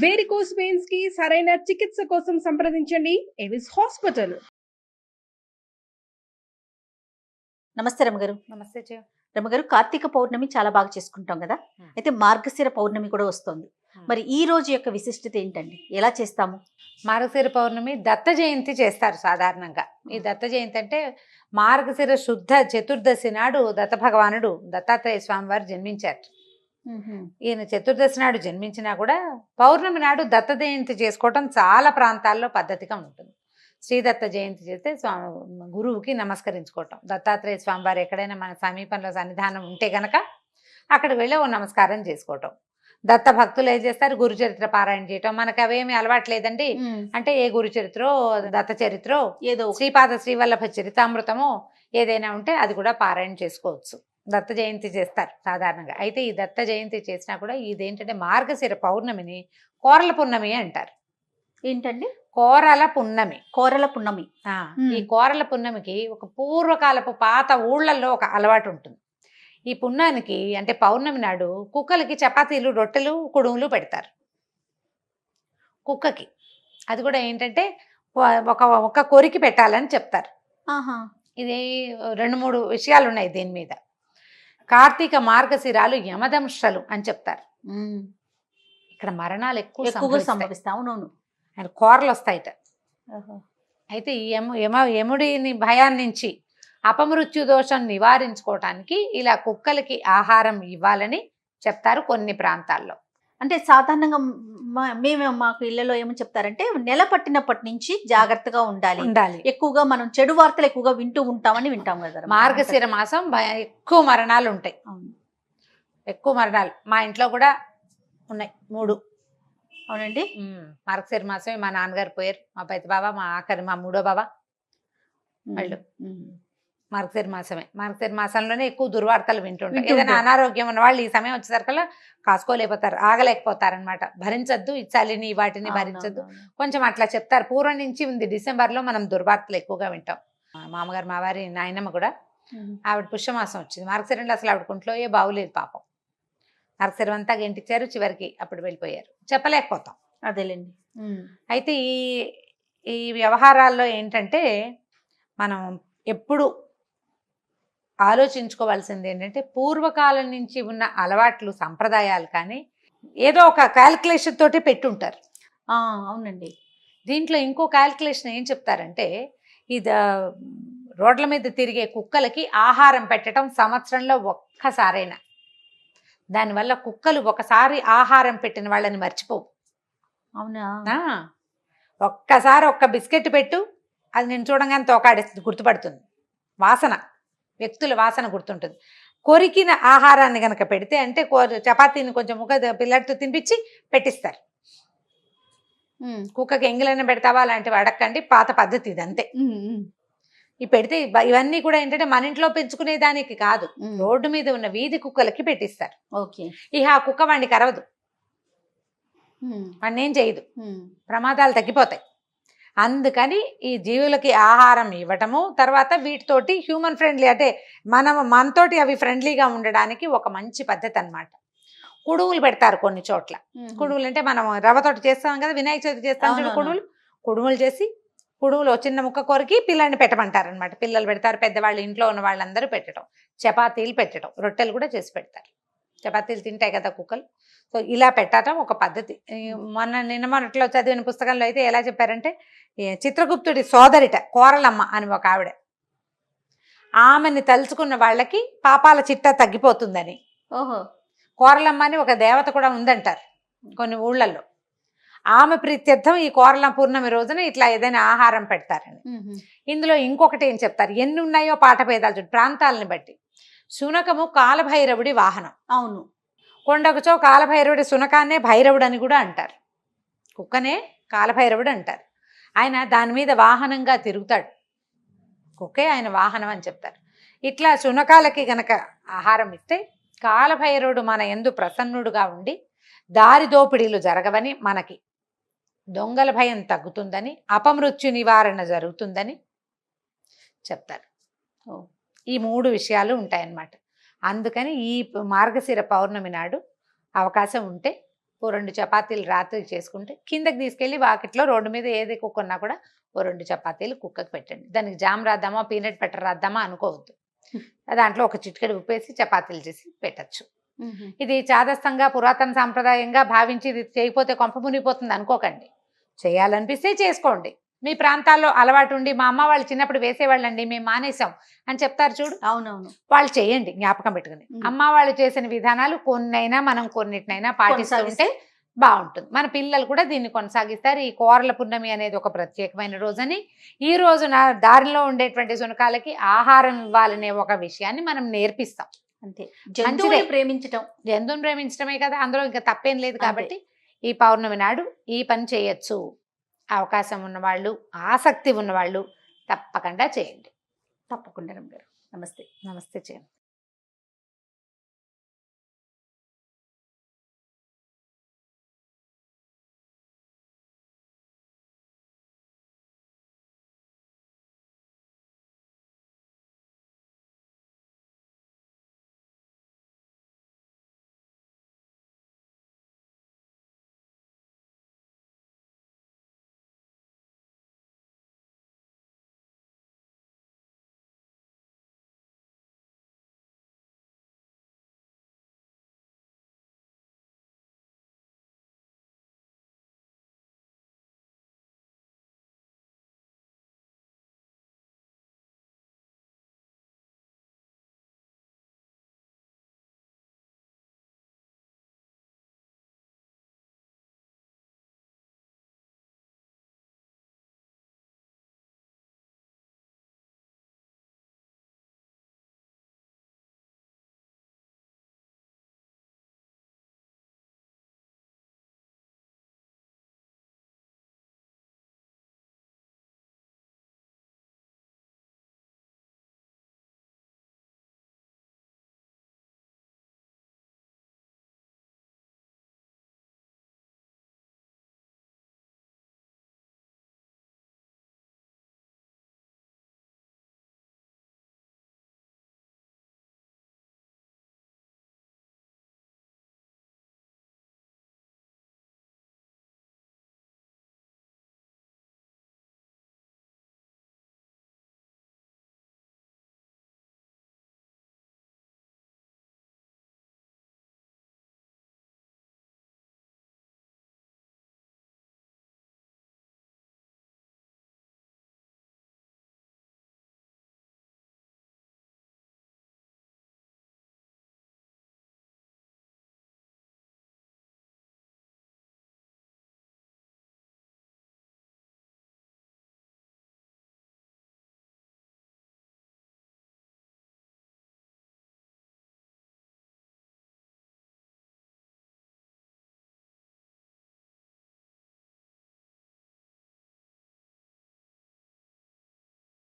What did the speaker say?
Varicose veins కి సరైన చికిత్స కోసం సంప్రదించండి ఎవిస్ హాస్పిటల్. నమస్తే రమగారు. నమస్తే జయ. రమగారు, కార్తీక పౌర్ణమి చాలా బాగా చేసుకుంటాం కదా, అయితే మార్గశిర పౌర్ణమి కూడా వస్తుంది. మరి ఈ రోజు యొక్క విశిష్టత ఏంటండి? ఎలా చేస్తాము? మార్గశిర పౌర్ణమి దత్త జయంతి చేస్తారు సాధారణంగా. ఈ దత్త జయంతి అంటే మార్గశిర శుద్ధ చతుర్దశి నాడు దత్త భగవానుడు దత్తాత్రేయ స్వామి వారు జన్మించారు. ఈయన చతుర్దశి నాడు జన్మించినా కూడా పౌర్ణమి నాడు దత్త జయంతి చేసుకోవటం చాలా ప్రాంతాల్లో పద్ధతిగా ఉంటుంది. శ్రీదత్త జయంతి చేస్తే స్వామి గురువుకి నమస్కరించుకోవటం. దత్తాత్రేయ స్వామి వారు ఎక్కడైనా మన సమీపంలో సన్నిధానం ఉంటే గనక అక్కడికి వెళ్ళి ఓ నమస్కారం చేసుకోవటం. దత్త భక్తులు ఏం చేస్తారు, గురు చరిత్ర పారాయణ చేయటం. మనకు అవేమి అలవాట్లేదండి. అంటే ఏ గురు చరిత్రో దత్త చరిత్రో ఏదో శ్రీపాద శ్రీవల్లభ చరితామృతమో ఏదైనా ఉంటే అది కూడా పారాయణ చేసుకోవచ్చు. దత్త జయంతి చేస్తారు సాధారణంగా. అయితే ఈ దత్త జయంతి చేసినా కూడా ఇదేంటంటే మార్గశిర పౌర్ణమిని కోరల పున్నమి అంటారు. ఏంటండి? కోరల పున్నమి. కోరల పున్నమి. ఈ కోరల పున్నమికి ఒక పూర్వకాలపు పాత ఊళ్ళల్లో ఒక అలవాటు ఉంటుంది. ఈ పున్నానికి అంటే పౌర్ణమి నాడు కుక్కలకి చపాతీలు, రొట్టెలు, కుడుములు పెడతారు కుక్కకి. అది కూడా ఏంటంటే ఒక కొరికి పెట్టాలని చెప్తారు. ఇది 2-3 విషయాలు ఉన్నాయి దీని మీద. కార్తీక మార్గశిరాలు యమదంశలు అని చెప్తారు. ఇక్కడ మరణాలు ఎక్కువగా సంభవిస్తాయి. అవునవును, ఆయన కోరలు వస్తాయిట. అయితే ఈ యముడిని భయాన్ని నుంచి అపమృత్యు దోషం నివారించుకోవటానికి ఇలా కుక్కలకి ఆహారం ఇవ్వాలని చెప్తారు కొన్ని ప్రాంతాల్లో. అంటే సాధారణంగా మాకు ఇళ్లలో ఏమని చెప్తారంటే నెల పట్టినప్పటి నుంచి జాగ్రత్తగా ఉండాలి. ఎక్కువగా మనం చెడు వార్తలు ఎక్కువగా వింటాం కదా. మార్గశిర మాసం ఎక్కువ మరణాలు ఉంటాయి. ఎక్కువ మరణాలు మా ఇంట్లో కూడా ఉన్నాయి 3. అవునండి. మార్గశిర మాసమే మా నాన్నగారు పోయారు, మా పెద్ద బాబా, మా ఆఖరి మా 3వ బాబా వాళ్ళు. మార్గశిర మాసమే. మార్గశిర మాసంలోనే ఎక్కువ దుర్వార్తలు వింటుంటారు. ఏదైనా అనారోగ్యం ఉన్న వాళ్ళు ఈ సమయం వచ్చేసరికల్లా కాసుకోలేకపోతారు, ఆగలేకపోతారు అనమాట. భరించద్దు, ఈ చలిని వాటిని భరించద్దు, కొంచెం అట్లా చెప్తారు. పూర్వం నుంచి ఉంది. డిసెంబర్లో మనం దుర్వార్తలు ఎక్కువగా వింటాం. మామగారు, మా వారి నాయనమ్మ కూడా, ఆవిడ పుష్యమాసం వచ్చింది. మార్గశిరంలో అసలు ఆవిడ కుంట్లో బాగులేదు పాపం. మార్గశిరం అంతా గెంటిచ్చారు, చివరికి అప్పుడు వెళ్ళిపోయారు. చెప్పలేకపోతాం. అదేలేండి. అయితే ఈ వ్యవహారాల్లో ఏంటంటే మనం ఎప్పుడు ఆలోచించుకోవాల్సింది ఏంటంటే పూర్వకాలం నుంచి ఉన్న అలవాట్లు, సంప్రదాయాలు కానీ ఏదో ఒక క్యాల్కులేషన్ తోటి పెట్టుంటారు. అవునండి. దీంట్లో ఇంకో క్యాల్కులేషన్ ఏం చెప్తారంటే, ఇది రోడ్ల మీద తిరిగే కుక్కలకి ఆహారం పెట్టడం సంవత్సరంలో ఒక్కసారైనా. దానివల్ల కుక్కలు ఒకసారి ఆహారం పెట్టిన వాళ్ళని మర్చిపోవు. అవునా? ఒక్కసారి ఒక్క బిస్కెట్ పెట్టు, అది నేను చూడంగానే తోకాడేస్తుంది, గుర్తుపడుతుంది. వాసన, వ్యక్తుల వాసన గుర్తుంటుంది. కొరికిన ఆహారాన్ని కనుక పెడితే అంటే చపాతీని కొంచెం పిల్లడితో తినిపించి పెట్టిస్తారు. కుక్కకి ఎంగిలైనా పెడతావా అలాంటివి అడక్కండి, పాత పద్ధతి ఇది, అంతే. ఈ పెడితే ఇవన్నీ కూడా ఏంటంటే మన ఇంట్లో పెంచుకునే దానికి కాదు, రోడ్డు మీద ఉన్న వీధి కుక్కలకి పెట్టిస్తారు. ఇక ఆ కుక్క వాడిని కరవదు, వాడిని ఏం చేయదు, ప్రమాదాలు తగ్గిపోతాయి. అందుకని ఈ జీవులకి ఆహారం ఇవ్వటము, తర్వాత వీటితోటి హ్యూమన్ ఫ్రెండ్లీ అంటే మనతోటి అవి ఫ్రెండ్లీగా ఉండడానికి ఒక మంచి పద్ధతి అన్నమాట. కుడుములు పెడతారు కొన్ని చోట్ల. కుడుములు అంటే మనం రవ్వతోటి చేస్తాం కదా, వినాయక చవితి చేస్తాం చూడు, కుడుములు చేసి కుడుములో చిన్న ముక్క కొరికి పిల్లల్ని పెట్టమంటారు అనమాట. పిల్లలు పెడతారు, పెద్దవాళ్ళు, ఇంట్లో ఉన్న వాళ్ళందరూ పెట్టడం, చపాతీలు పెట్టడం, రొట్టెలు కూడా చేసి పెడతారు. చపాతీలు తింటాయి కదా కుక్కలు. సో ఇలా పెట్టడం ఒక పద్ధతి. మొన్నట్లో చదివిన పుస్తకంలో అయితే ఎలా చెప్పారంటే, చిత్రగుప్తుడి సోదరిట కోరలమ్మ అని ఒక ఆవిడ, ఆమెని తలుచుకున్న వాళ్ళకి పాపాల చిట్టా తగ్గిపోతుందని. కోరలమ్మ అని ఒక దేవత కూడా ఉందంటారు కొన్ని ఊళ్ళల్లో. ఆమె ప్రీత్యర్థం ఈ కోరల పూర్ణమి రోజున ఇట్లా ఏదైనా ఆహారం పెడతారని. ఇందులో ఇంకొకటి ఏం చెప్తారు, ఎన్ని ఉన్నాయో పాఠభేదాలు చూడు, ప్రాంతాలని బట్టి. శునకము కాలభైరవుడి వాహనం. అవును. కొండకుచో కాలభైరవుడి శునకాన్నే భైరవుడు అని కూడా అంటారు. కుక్కనే కాలభైరవుడు అంటారు. ఆయన దాని మీద వాహనంగా తిరుగుతాడు, కుక్కే ఆయన వాహనం అని చెప్తారు. ఇట్లా శునకాలకి గనక ఆహారం ఇస్తే కాలభైరవుడు మన యందు ప్రసన్నుడుగా ఉండి దారి దోపిడీలు జరగవని, మనకి దొంగల భయం తగ్గుతుందని, అపమృత్యు నివారణ జరుగుతుందని చెప్తారు. ఈ 3 విషయాలు ఉంటాయన్నమాట. అందుకని ఈ మార్గశిర పౌర్ణమి నాడు అవకాశం ఉంటే ఓ 2 చపాతీలు రాత్రి చేసుకుంటే కిందకి తీసుకెళ్ళి వాకిట్లో రోడ్డు మీద ఏది కుక్కున్నా కూడా ఓ 2 చపాతీలు కుక్కకి పెట్టండి. దానికి జామ్ రాద్దామా పీనట్ బటర్ రాద్దామా అనుకోవద్దు. దాంట్లో ఒక చిటికెడు ఉప్పేసి చపాతీలు చేసి పెట్టచ్చు. ఇది చాదస్తంగా పురాతన సాంప్రదాయంగా భావించి ఇది చేయకపోతే కొంప మునిగిపోతుంది అనుకోకండి. చేయాలనిపిస్తే చేసుకోండి. మీ ప్రాంతాల్లో అలవాటు ఉండి మా అమ్మ వాళ్ళు చిన్నప్పుడు వేసేవాళ్ళండి మేము మానేసాం అని చెప్తారు చూడు, అవునవును, వాళ్ళు చేయండి జ్ఞాపకం పెట్టుకుని. అమ్మ వాళ్ళు చేసిన విధానాలు కొన్నైనా మనం కొన్నిటినైనా పాటిస్తుంటే బాగుంటుంది. మన పిల్లలు కూడా దీన్ని కొనసాగిస్తారు. ఈ కోరల పున్నమి అనేది ఒక ప్రత్యేకమైన రోజని, ఈ రోజున దారిలో ఉండేటువంటి శునకాలకి ఆహారం ఇవ్వాలనే ఒక విషయాన్ని మనం నేర్పిస్తాం. అంతే, జంతువుని ప్రేమించటం, జంతువుని ప్రేమించడమే కదా, అందులో ఇంకా తప్పేం లేదు. కాబట్టి ఈ పౌర్ణమి నాడు ఈ పని చేయొచ్చు. అవకాశం ఉన్నవాళ్ళు, ఆసక్తి ఉన్నవాళ్ళు తప్పకుండా చేయండి. తప్పకుండా రమ్య గారు. నమస్తే. నమస్తే చేయండి.